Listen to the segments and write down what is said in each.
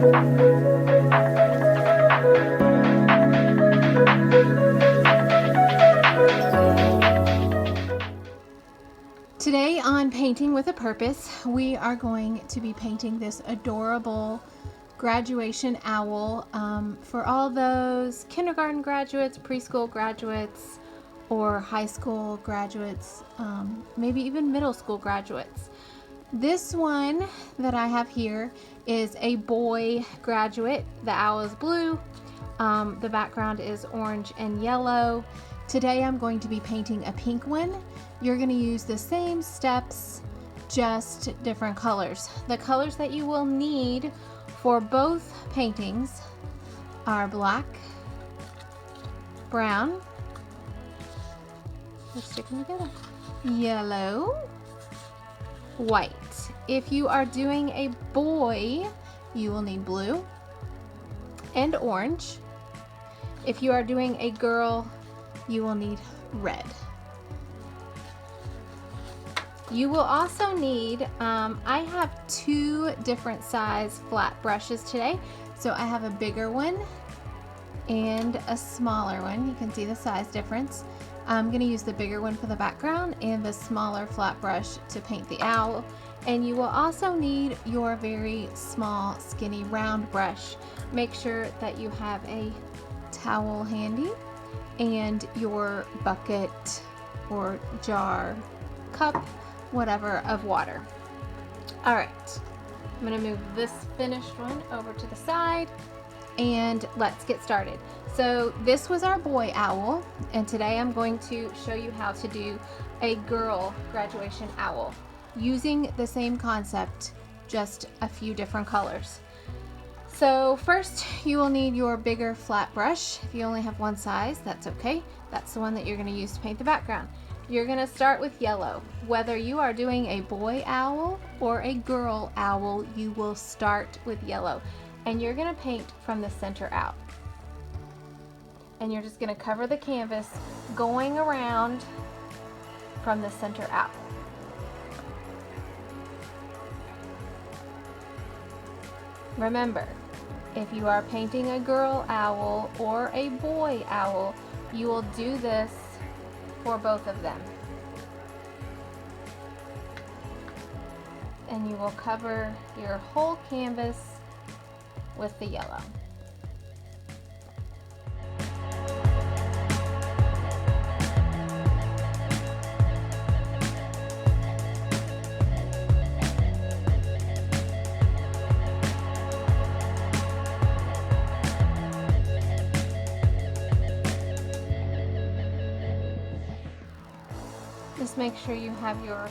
Today on Painting with a Purpose, we are going to be painting this adorable graduation owl for all those kindergarten graduates, preschool graduates, or high school graduates, maybe even middle school graduates. This one that I have here is a boy graduate. The owl is blue. The background is orange and yellow. Today I'm going to be painting a pink one. You're going to use the same steps, just different colors. The colors that you will need for both paintings are black, brown, they're sticking together, yellow, white. If you are doing a boy, you will need blue and orange. If you are doing a girl, you will need red. You will also need, I have two different size flat brushes today. So I have a bigger one and a smaller one. You can see the size difference. I'm gonna use the bigger one for the background and the smaller flat brush to paint the owl. And you will also need your very small, skinny, round brush. Make sure that you have a towel handy and your bucket or jar, cup, whatever, of water. All right, I'm gonna move this finished one over to the side and let's get started. So this was our boy owl, and today I'm going to show you how to do a girl graduation owl using the same concept, just a few different colors. So first you will need your bigger flat brush. If you only have one size, that's okay. That's the one that you're gonna use to paint the background. You're gonna start with yellow. Whether you are doing a boy owl or a girl owl, you will start with yellow. And you're gonna paint from the center out. And you're just gonna cover the canvas going around from the center out. Remember, if you are painting a girl owl or a boy owl, you will do this for both of them. And you will cover your whole canvas with the yellow. Just make sure you have your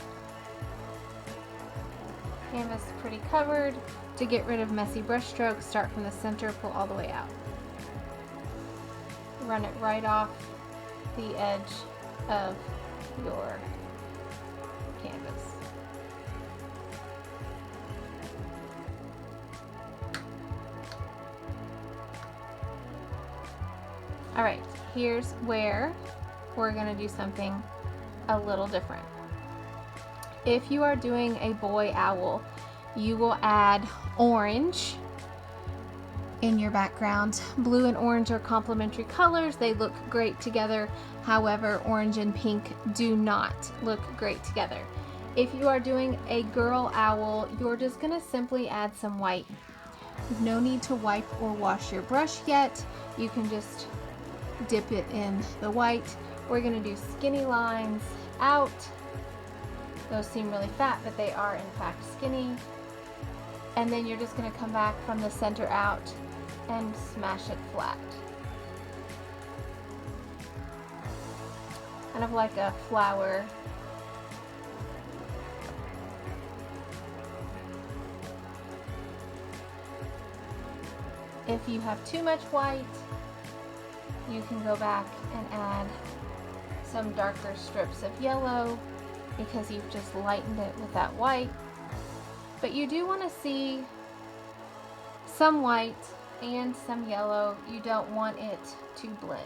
canvas pretty covered. To get rid of messy brush strokes, start from the center, pull all the way out. Run it right off the edge of your canvas. All right, here's where we're gonna do something a little different. If you are doing a boy owl, you will add orange in your background. Blue and orange are complementary colors. They look great together. However, orange and pink do not look great together. If you are doing a girl owl, you're just gonna simply add some white. No need to wipe or wash your brush yet. You can just dip it in the white. We're gonna do skinny lines out. Those seem really fat, but they are in fact skinny. And then you're just gonna come back from the center out and smash it flat. Kind of like a flower. If you have too much white, you can go back and add some darker strips of yellow because you've just lightened it with that white. But you do want to see some white and some yellow. You don't want it to blend.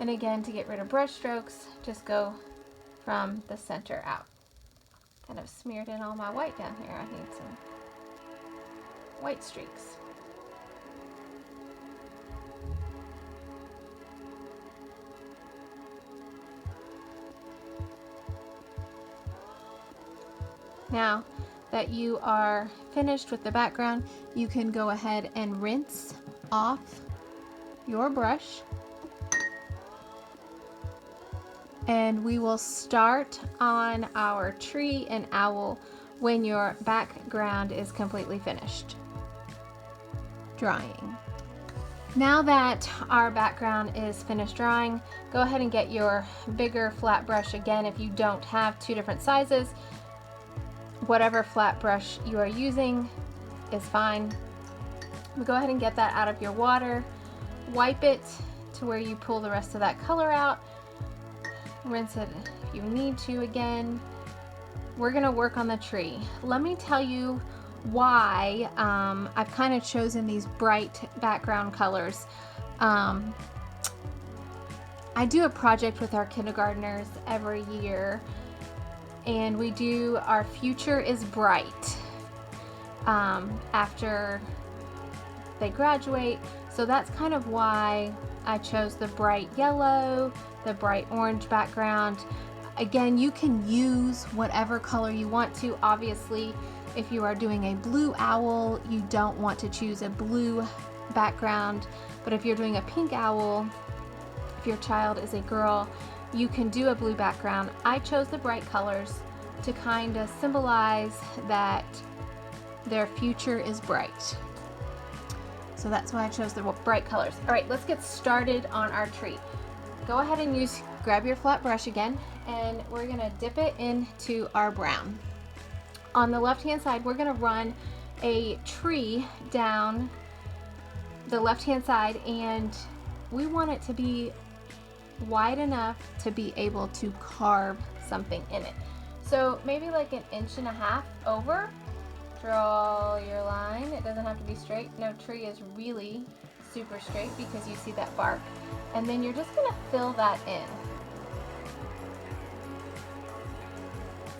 And again, to get rid of brush strokes, just go from the center out. Kind of smeared in all my white down here. I need some white streaks. Now that you are finished with the background, you can go ahead and rinse off your brush. And we will start on our tree and owl when your background is completely finished drying. Now that our background is finished drying, go ahead and get your bigger flat brush again. If you don't have two different sizes, whatever flat brush you are using is fine. Go ahead and get that out of your water, wipe it to where you pull the rest of that color out, rinse it if you need to again. We're gonna work on the tree. Let me tell you why I've kind of chosen these bright background colors. I do a project with our kindergartners every year, and we do our future is bright after they graduate. So that's kind of why I chose the bright yellow, the bright orange background. Again, you can use whatever color you want to. Obviously, if you are doing a blue owl, you don't want to choose a blue background. But if you're doing a pink owl, if your child is a girl, you can do a blue background. I chose the bright colors to kind of symbolize that their future is bright. So that's why I chose the bright colors. All right, let's get started on our tree. Go ahead and grab your flat brush again, and we're gonna dip it into our brown. On the left-hand side, we're gonna run a tree down the left-hand side, and we want it to be wide enough to be able to carve something in it. So maybe like 1.5 inches over. Draw your line. It doesn't have to be straight. No tree is really super straight because you see that bark. And then you're just gonna fill that in.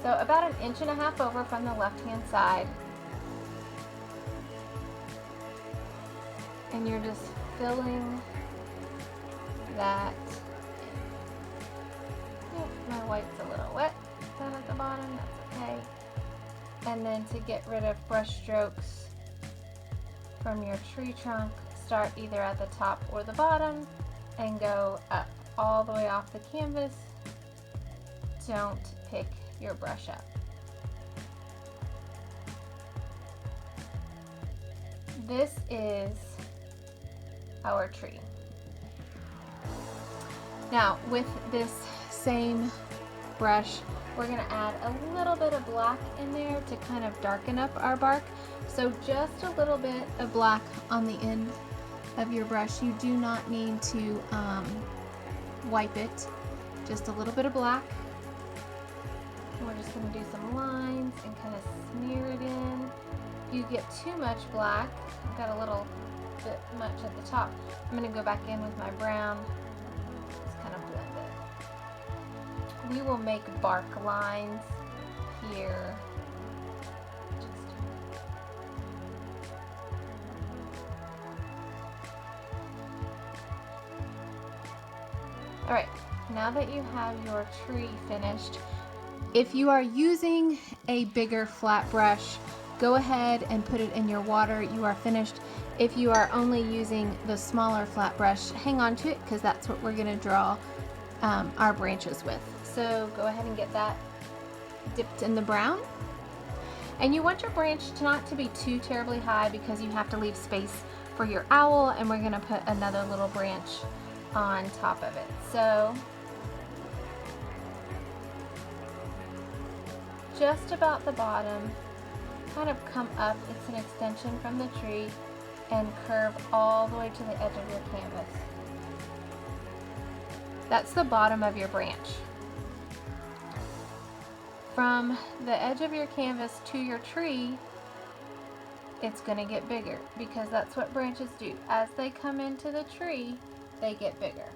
So about 1.5 inches over from the left-hand side. And you're just filling that in. Oh, my white's a little wet down at the bottom, that's okay. And then to get rid of brush strokes from your tree trunk, start either at the top or the bottom and go up all the way off the canvas. Don't pick your brush up. This is our tree. Now with this same brush, we're going to add a little bit of black in there to kind of darken up our bark. So just a little bit of black on the end of your brush. You do not need to wipe it. Just a little bit of black. And we're just going to do some lines and kind of smear it in. If you get too much black, I've got a little bit much at the top, I'm going to go back in with my brown. Just kind of blend it. We will make bark lines here. All right, now that you have your tree finished, if you are using a bigger flat brush, go ahead and put it in your water. You are finished. If you are only using the smaller flat brush, hang on to it because that's what we're going to draw our branches with. So go ahead and get that dipped in the brown. And you want your branch not to be too terribly high because you have to leave space for your owl, and we're going to put another little branch on top of it. So just about the bottom, kind of come up, it's an extension from the tree, and curve all the way to the edge of your canvas. That's the bottom of your branch. From the edge of your canvas to your tree, it's going to get bigger because that's what branches do. As they come into the tree, they get bigger.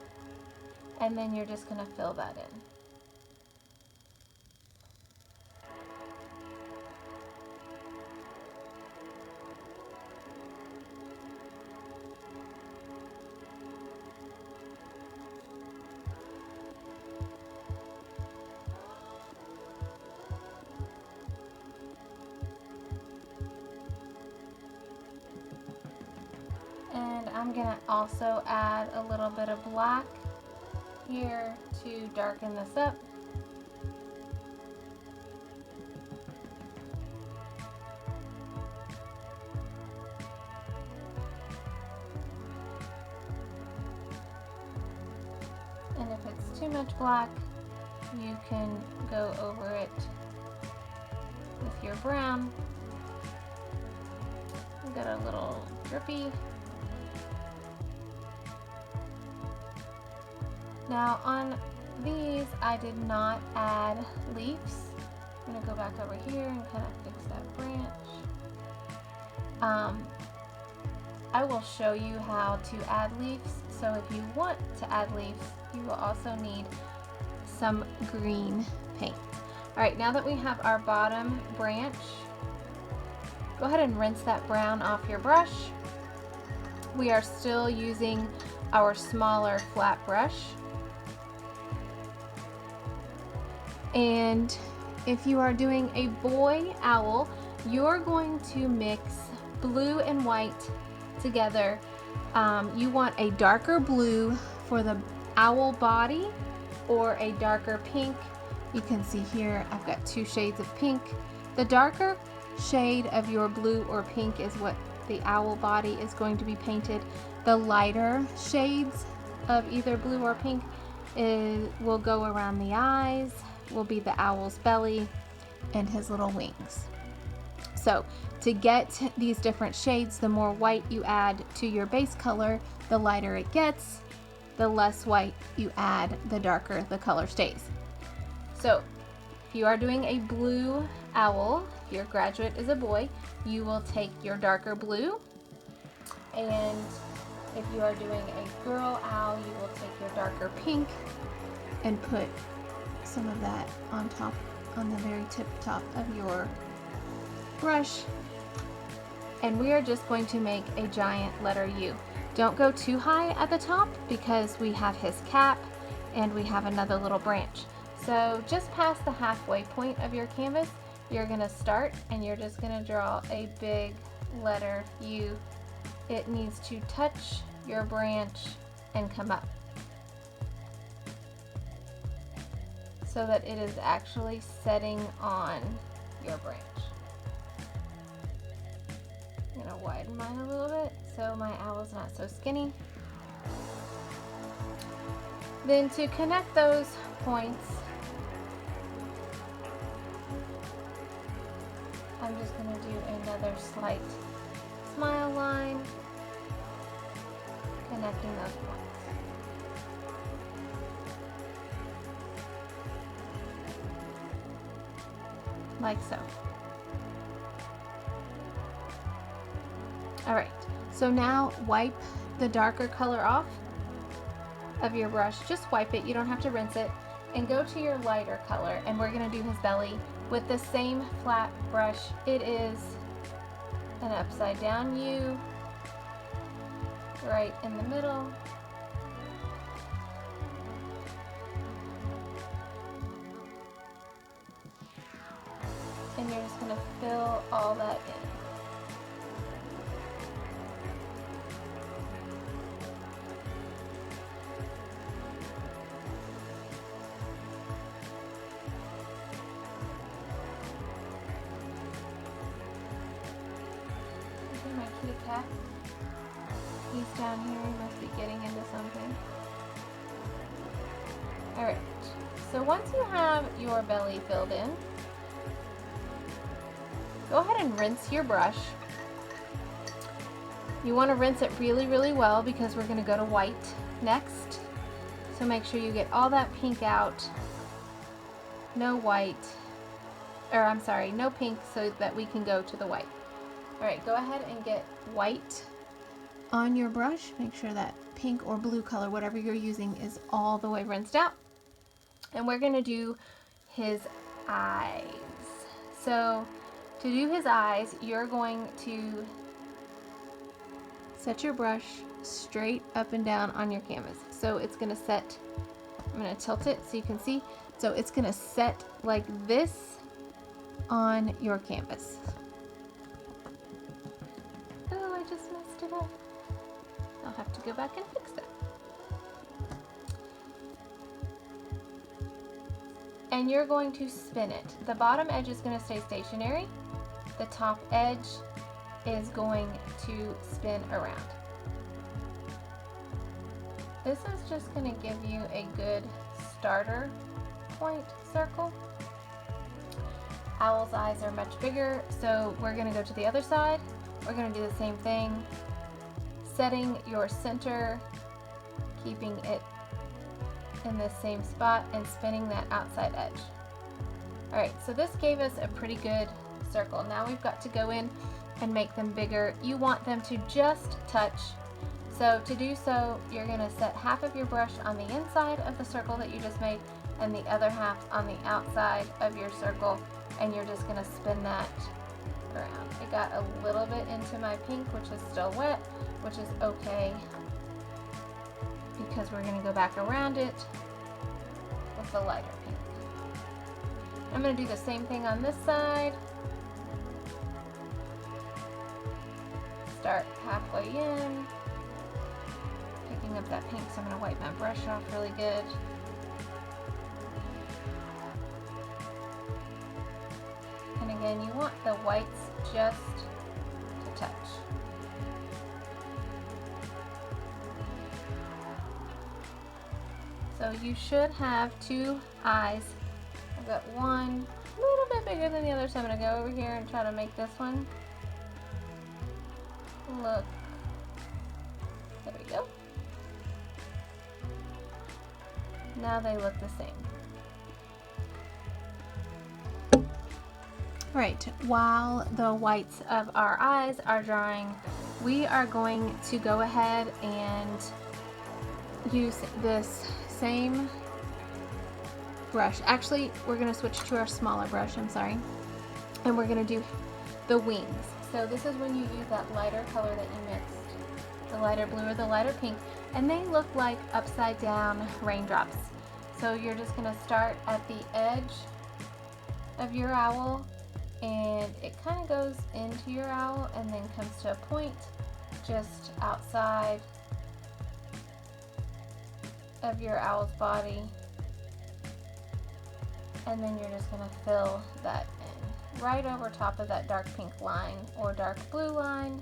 And then you're just going to fill that in. I'm gonna also add a little bit of black here to darken this up. And if it's too much black, you can go over it with your brown. We got a little drippy. Now on these, I did not add leaves. I'm gonna go back over here and kind of fix that branch. I will show you how to add leaves. So if you want to add leaves, you will also need some green paint. All right, now that we have our bottom branch, go ahead and rinse that brown off your brush. We are still using our smaller flat brush. And if you are doing a boy owl, you're going to mix blue and white together. You want a darker blue for the owl body or a darker pink. You can see here I've got 2 shades of pink. The darker shade of your blue or pink is what the owl body is going to be painted. The lighter shades of either blue or pink will go around the eyes, will be the owl's belly and his little wings. So to get these different shades, the more white you add to your base color, the lighter it gets. The less white you add, the darker the color stays. So if you are doing a blue owl, if your graduate is a boy, you will take your darker blue. And if you are doing a girl owl, you will take your darker pink and put some of that on top, on the very tip top of your brush. And we are just going to make a giant letter U. Don't go too high at the top because we have his cap and we have another little branch. So just past the halfway point of your canvas, you're gonna start and you're just gonna draw a big letter U. It needs to touch your branch and come up so that it is actually setting on your branch. I'm gonna widen mine a little bit so my owl's not so skinny. Then to connect those points, I'm just gonna do another slight smile line, connecting those points. Like so. All right, so now wipe the darker color off of your brush. Just wipe it, you don't have to rinse it, and go to your lighter color, and we're gonna do his belly with the same flat brush. It is an upside down U right in the middle. And you're just gonna fill all that in. My kitty cat. He's down here, he must be getting into something. Alright, so once you have your belly filled in, go ahead and rinse your brush. You want to rinse it really, really well because we're going to go to white next. So make sure you get all that pink out. No white, or I'm sorry, no pink so that we can go to the white. All right, go ahead and get white on your brush. Make sure that pink or blue color, whatever you're using, is all the way rinsed out. And we're gonna do his eyes. So to do his eyes, you're going to set your brush straight up and down on your canvas. So it's gonna set, I'm gonna tilt it so you can see. So it's gonna set like this on your canvas. Oh, I just messed it up. I'll have to go back and fix that. And you're going to spin it. The bottom edge is going to stay stationary. The top edge is going to spin around. This is just going to give you a good starter point circle. Owl's eyes are much bigger, so we're going to go to the other side. We're going to do the same thing, setting your center, keeping it in the same spot, and spinning that outside edge. Alright, so this gave us a pretty good circle. Now we've got to go in and make them bigger. You want them to just touch. So to do so, you're going to set half of your brush on the inside of the circle that you just made and the other half on the outside of your circle, and you're just going to spin that around. It got a little bit into my pink, which is still wet, which is okay because we're going to go back around it with the lighter pink. I'm going to do the same thing on this side. Start halfway in, picking up that pink, so I'm going to wipe my brush off really good. And again, you want the whites just to touch. So you should have two eyes. I've got one a little bit bigger than the other, so I'm going to go over here and try to make this one look. There we go. Now they look the same. Right, while the whites of our eyes are drying, we are going to go ahead and use this same brush. Actually, we're going to switch to our smaller brush, I'm sorry, and we're going to do the wings. So this is when you use that lighter color that you mixed, the lighter blue or the lighter pink, and they look like upside down raindrops. So you're just going to start at the edge of your owl, and it kind of goes into your owl and then comes to a point just outside of your owl's body, and then you're just going to fill that in right over top of that dark pink line or dark blue line.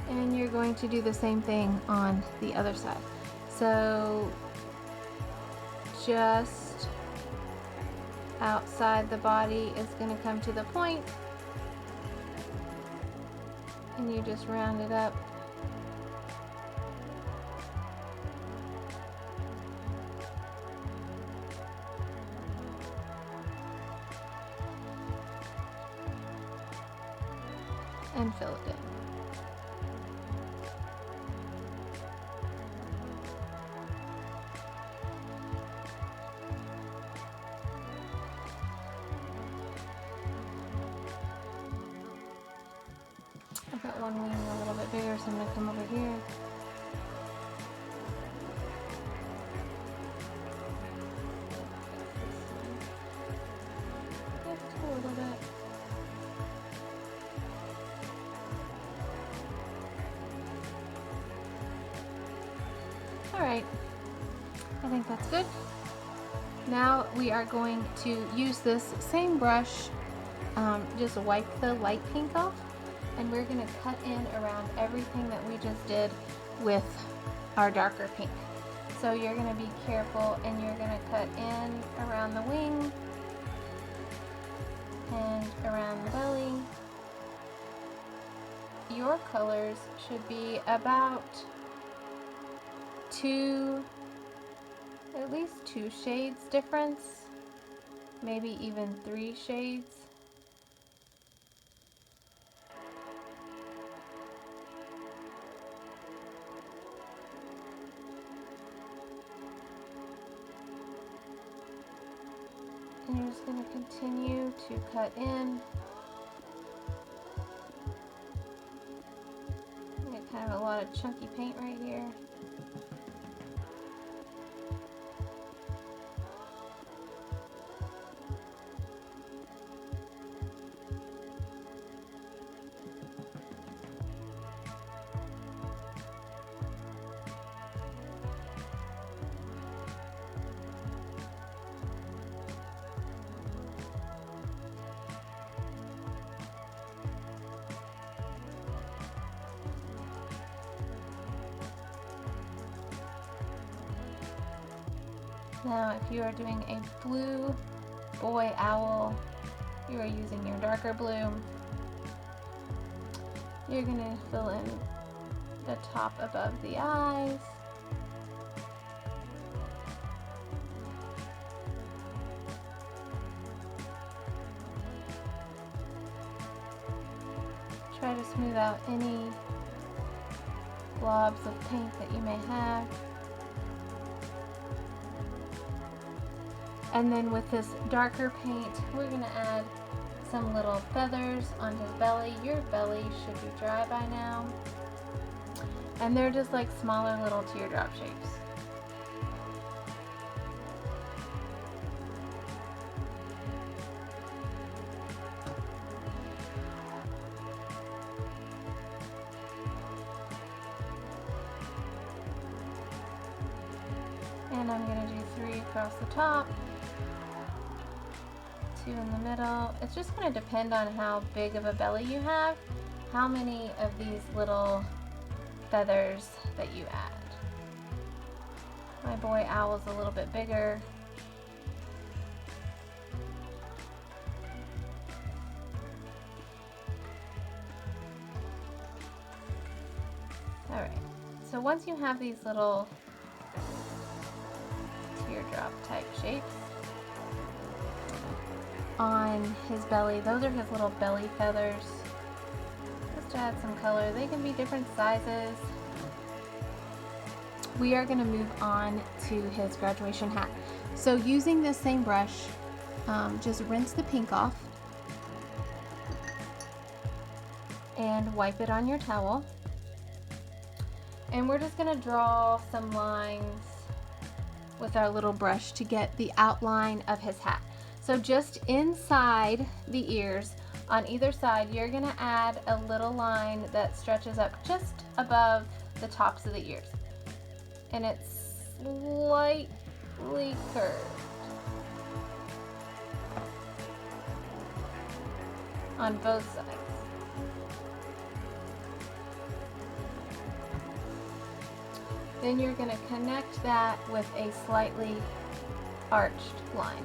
And you're going to do the same thing on the other side. So just outside the body is going to come to the point, and you just round it up. And fill it in. I've got one wing a little bit bigger, so I'm going to come over here. Just a little bit. Alright, I think that's good. Now we are going to use this same brush, just wipe the light pink off, and we're going to cut in around everything that we just did with our darker pink. So you're going to be careful, and you're going to cut in around the wing and around the belly. Your colors should be about at least two shades difference, maybe even 3 shades. And you're just going to continue to cut in. I got kind of a lot of chunky paint right here. Now, if you are doing a blue boy owl, you are using your darker blue. You're going to fill in the top above the eyes. Try to smooth out any globs of paint that you may have. And then with this darker paint, we're going to add some little feathers on his belly. Your belly should be dry by now. And they're just like smaller little teardrop shapes. And I'm going to do 3 across the top, 2 in the middle. It's just going to depend on how big of a belly you have, how many of these little feathers that you add. My boy owl's a little bit bigger. Alright, so once you have these little teardrop type shapes on his belly, those are his little belly feathers. Just to add some color. They can be different sizes. We are going to move on to his graduation hat. So using this same brush, just rinse the pink off and wipe it on your towel. And we're just going to draw some lines with our little brush to get the outline of his hat. So just inside the ears, on either side, you're going to add a little line that stretches up just above the tops of the ears. And it's slightly curved on both sides. Then you're going to connect that with a slightly arched line.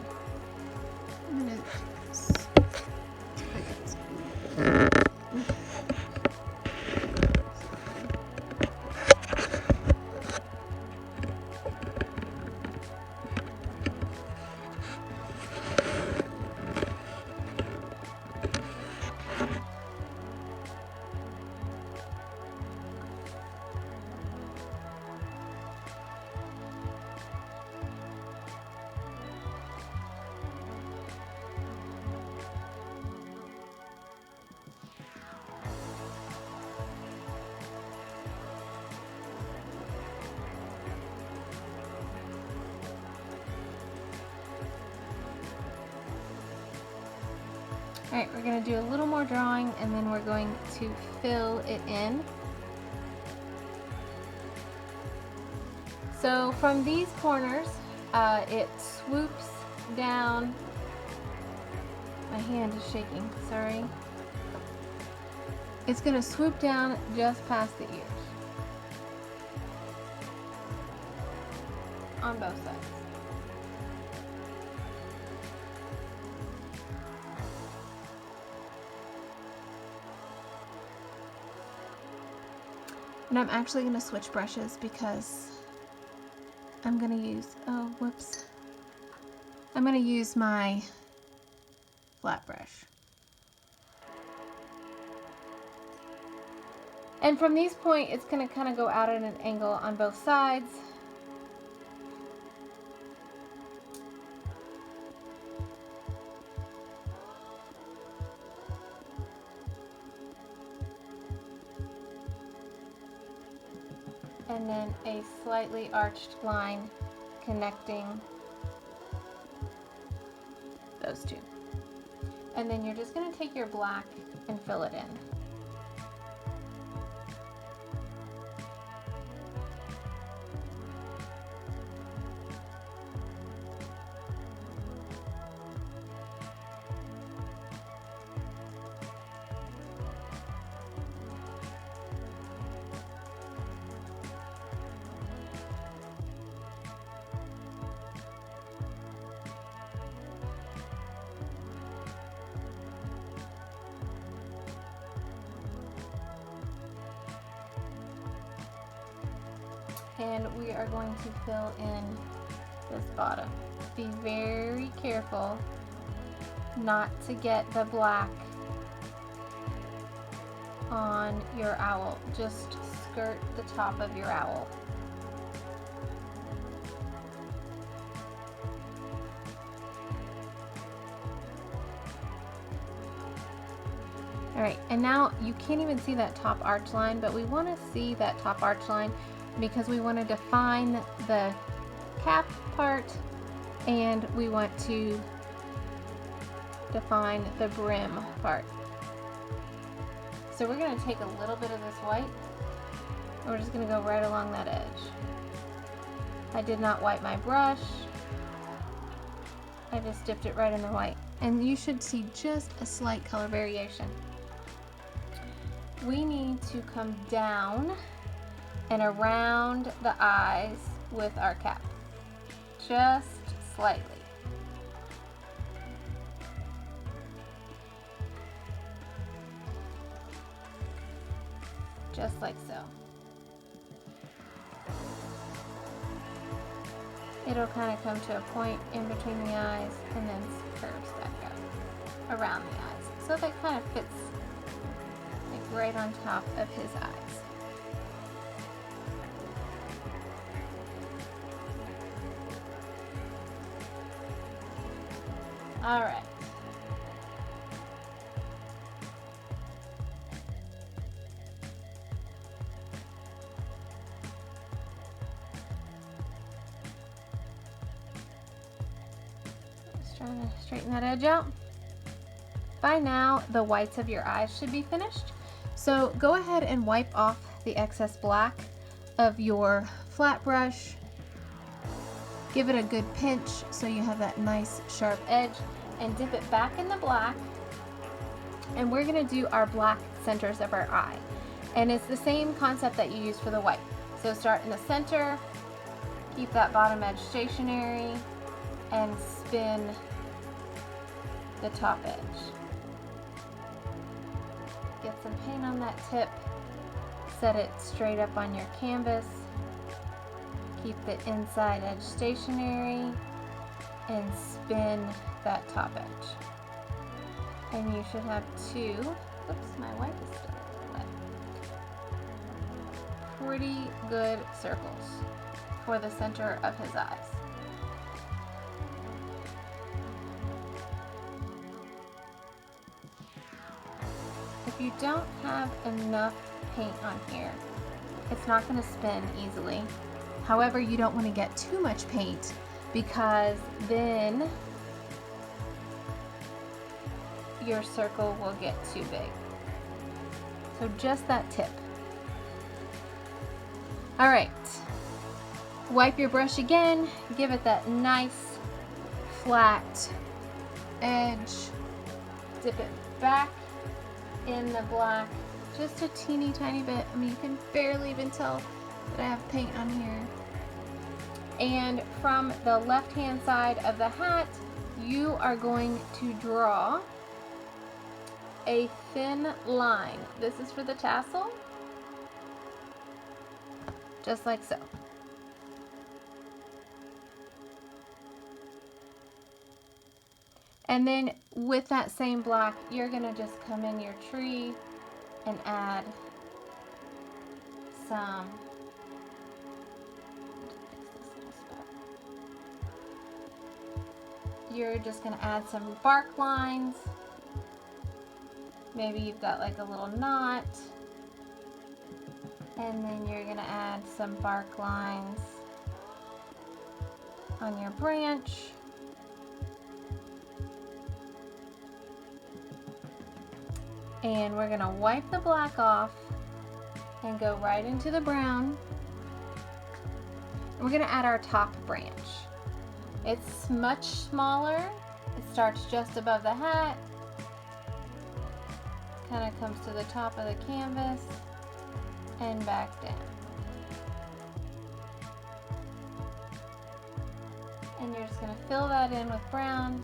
Alright, we're going to do a little more drawing and then we're going to fill it in. So from these corners, it swoops down. My hand is shaking, sorry. It's going to swoop down just past the ears on both sides. And I'm actually going to switch brushes because I'm going to use, I'm going to use my flat brush. And from these points, it's going to kind of go out at an angle on both sides. And then a slightly arched line connecting those two. And then you're just going to take your black and fill it in. and we are going to fill in this bottom. Be very careful not to get the black on your owl. Just skirt the top of your owl. All right, and now you can't even see that top arch line, but we want to see that top arch line because we want to define the cap part and we want to define the brim part. So we're going to take a little bit of this white and we're just going to go right along that edge. I did not wipe my brush. I just dipped it right in the white. And you should see just a slight color variation. We need to come down and around the eyes with our cap, just slightly. Just like so. It'll kind of come to a point in between the eyes and then curves back up around the eyes. So that kind of fits like right on top of his eyes. All right. Just trying to straighten that edge out. By now, the whites of your eyes should be finished. So go ahead and wipe off the excess black of your flat brush. Give it a good pinch so you have that nice sharp edge and dip it back in the black. And we're gonna do our black centers of our eye. And it's the same concept that you use for the white. So start in the center, keep that bottom edge stationary, and spin the top edge. Get some paint on that tip, set it straight up on your canvas, keep the inside edge stationary, and spin that top edge. And you should have two, oops, my white is still wet, pretty good circles for the center of his eyes. If you don't have enough paint on here, it's not going to spin easily. However, you don't want to get too much paint because then your circle will get too big. So just that tip. All right, wipe your brush again, give it that nice flat edge, dip it back in the black just a teeny tiny bit. I mean, you can barely even tell that I have paint on here. And from the left hand side of the hat, you are going to draw a thin line. This is for the tassel, just like so. And then with that same black, you're gonna just come in your tree and add some, you're just gonna add some bark lines. Maybe you've got like a little knot. And then you're gonna add some bark lines on your branch. And we're gonna wipe the black off and go right into the brown. And we're gonna add our top branch. It's much smaller. It starts just above the hat, kind of comes to the top of the canvas and back down. And you're just gonna fill that in with brown.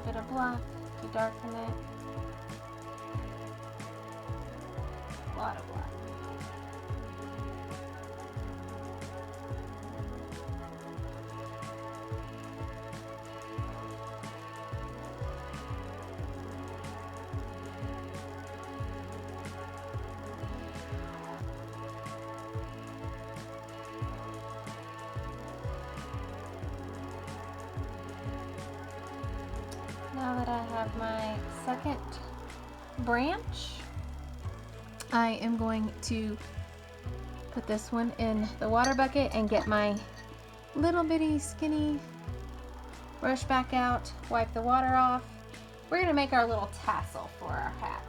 bit of black to darken it. A lot of black. Now that I have my second branch, I am going to put this one in the water bucket and get my little bitty skinny brush back out, wipe the water off. We're gonna make our little tassel for our hat.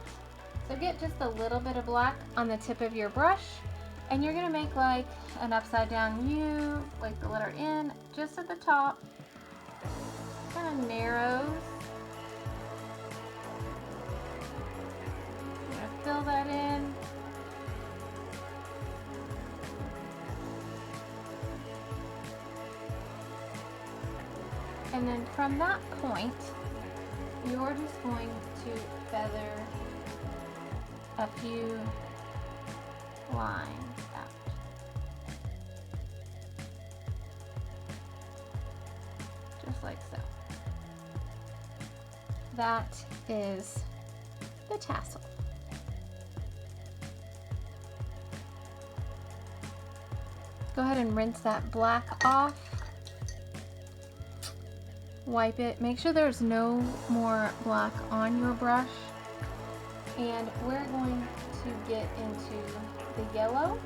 So get just a little bit of black on the tip of your brush, and you're gonna make like an upside down U, like the letter N, just at the top. Kind of narrows. Fill that in. And then from that point, you're just going to feather a few lines out. Just like so. That is the tassel. Go ahead and rinse that black off. Wipe it. Make sure there's no more black on your brush. And we're going to get into the yellow.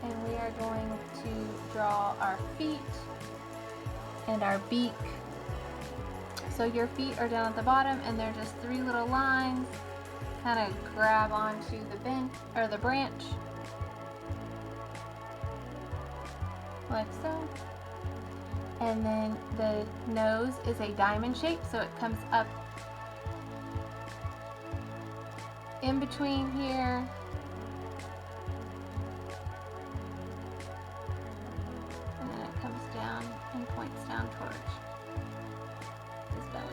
And we are going to draw our feet and our beak. So your feet are down at the bottom and they're just 3 little lines. Kind of grab onto the bench or the branch. Like so. And then the nose is a diamond shape, so it comes up in between here. And then it comes down and points down towards his belly.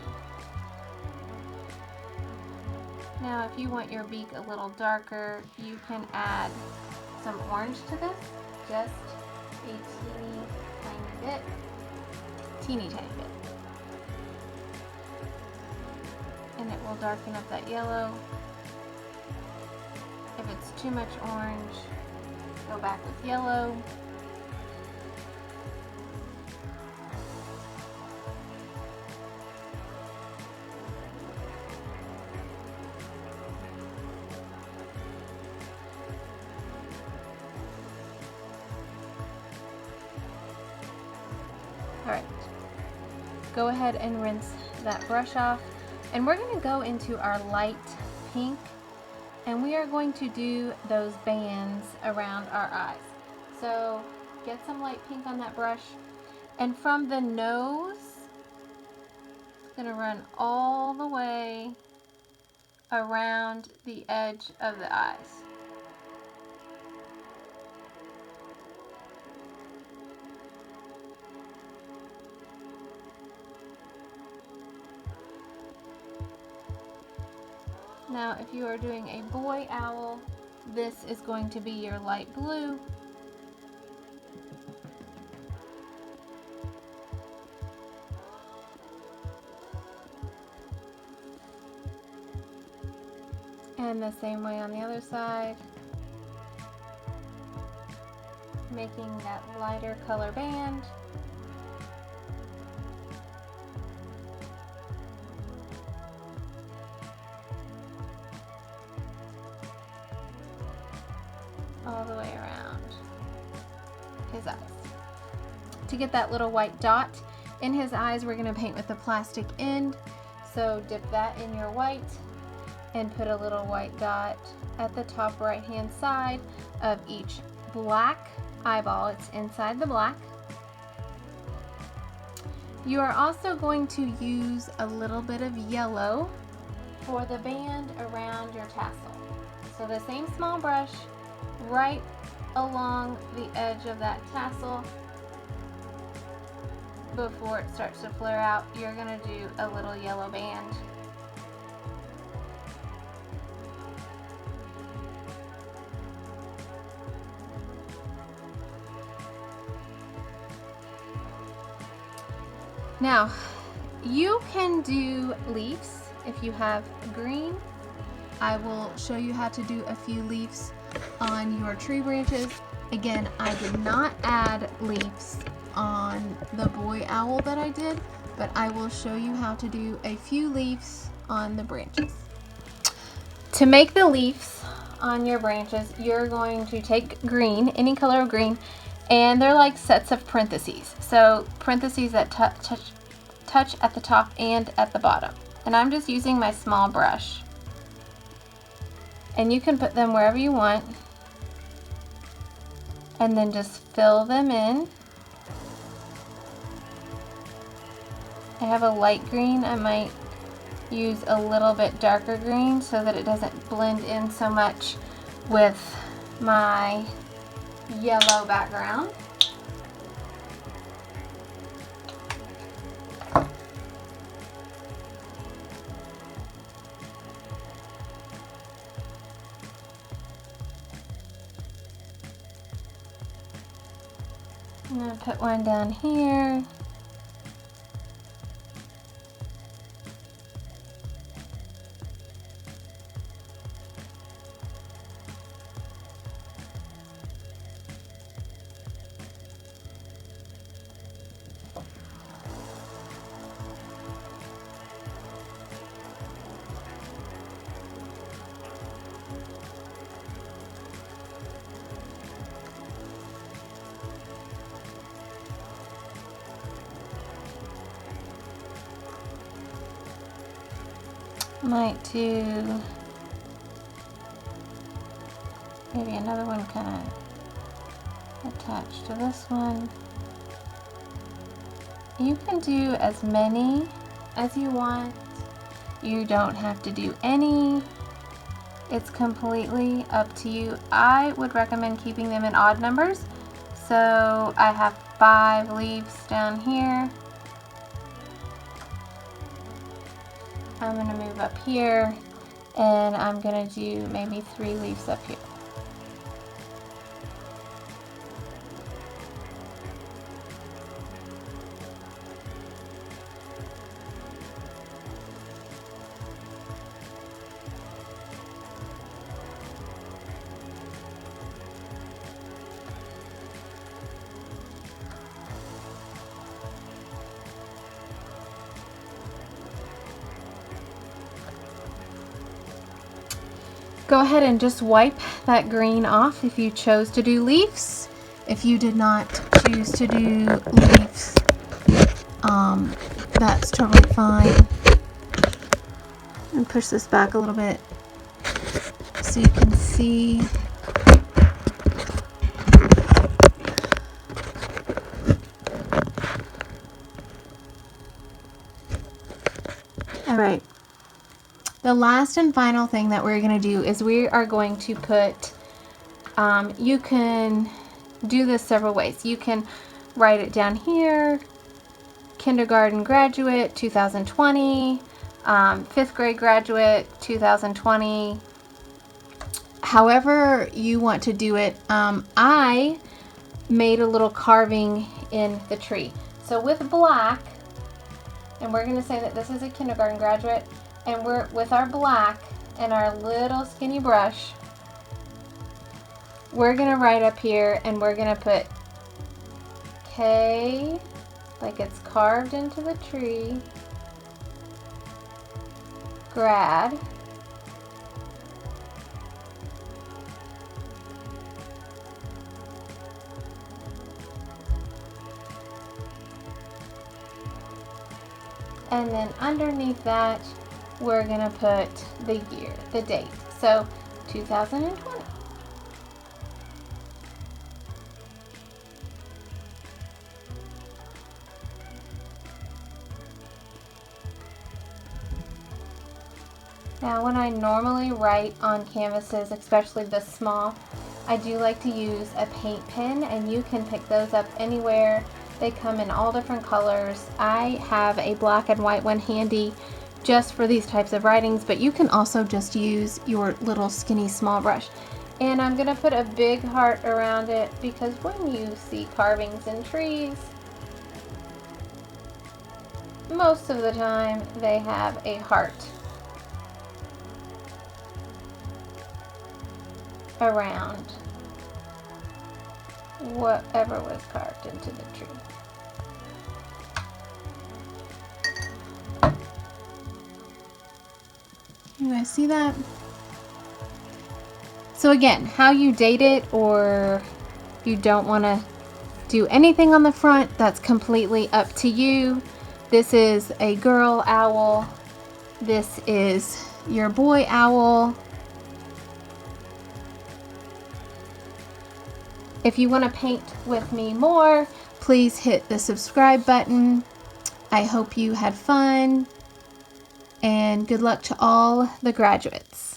Now if you want your beak a little darker, you can add some orange to this, just a teeny tiny bit, and it will darken up that yellow. If it's too much orange, go back with yellow. Alright, go ahead and rinse that brush off, and we're going to go into our light pink, and we are going to do those bands around our eyes. So get some light pink on that brush, and from the nose, it's going to run all the way around the edge of the eyes. Now, if you are doing a boy owl, this is going to be your light blue. And the same way on the other side, making that lighter color band. All the way around his eyes. To get that little white dot in his eyes, we're going to paint with the plastic end. So dip that in your white and put a little white dot at the top right hand side of each black eyeball. It's inside the black. You are also going to use a little bit of yellow for the band around your tassel. So the same small brush right along the edge of that tassel. before it starts to flare out, you're going to do a little yellow band. Now, you can do leaves if you have green. I will show you how to do a few leaves on your tree branches. Again, I did not add leaves on the boy owl that I did, but I will show you how to do a few leaves on the branches. To make the leaves on your branches, you're going to take green, any color of green, and they're like sets of parentheses. So parentheses that touch at the top and at the bottom. And I'm just using my small brush. And you can put them wherever you want. And then just fill them in. I have a light green. I might use a little bit darker green so that it doesn't blend in so much with my yellow background. I'm going to put one down here. Might do maybe another one kind of attached to this one. You can do as many as you want. You don't have to do any. It's completely up to you. I would recommend keeping them in odd numbers. So I have 5 leaves down here. I'm going to move up here, and I'm going to do maybe 3 leaves up here. Go ahead and just wipe that green off if you chose to do leaves. If you did not choose to do leaves, that's totally fine. And push this back a little bit so you can see. All right. The last and final thing that we're going to do is we are going to put, you can do this several ways. You can write it down here, kindergarten graduate 2020, 5th grade graduate 2020, however you want to do it. I made a little carving in the tree. So with black, and we're going to say that this is a kindergarten graduate, and we're with our black and our little skinny brush, we're going to write up here and we're going to put K, like it's carved into the tree, grad, and then underneath that we're going to put the year, the date, so 2020. Now when I normally write on canvases, especially this small, I do like to use a paint pen, and you can pick those up anywhere They come in all different colors. I have a black and white one handy just for these types of writings, but you can also just use your little skinny small brush. And I'm gonna put a big heart around it because when you see carvings in trees, most of the time they have a heart around whatever was carved into the tree. You guys see that? So again, how you date it, or if you don't want to do anything on the front, that's completely up to you. This is a girl owl. This is your boy owl. If you want to paint with me more, please hit the subscribe button. I hope you had fun, and good luck to all the graduates.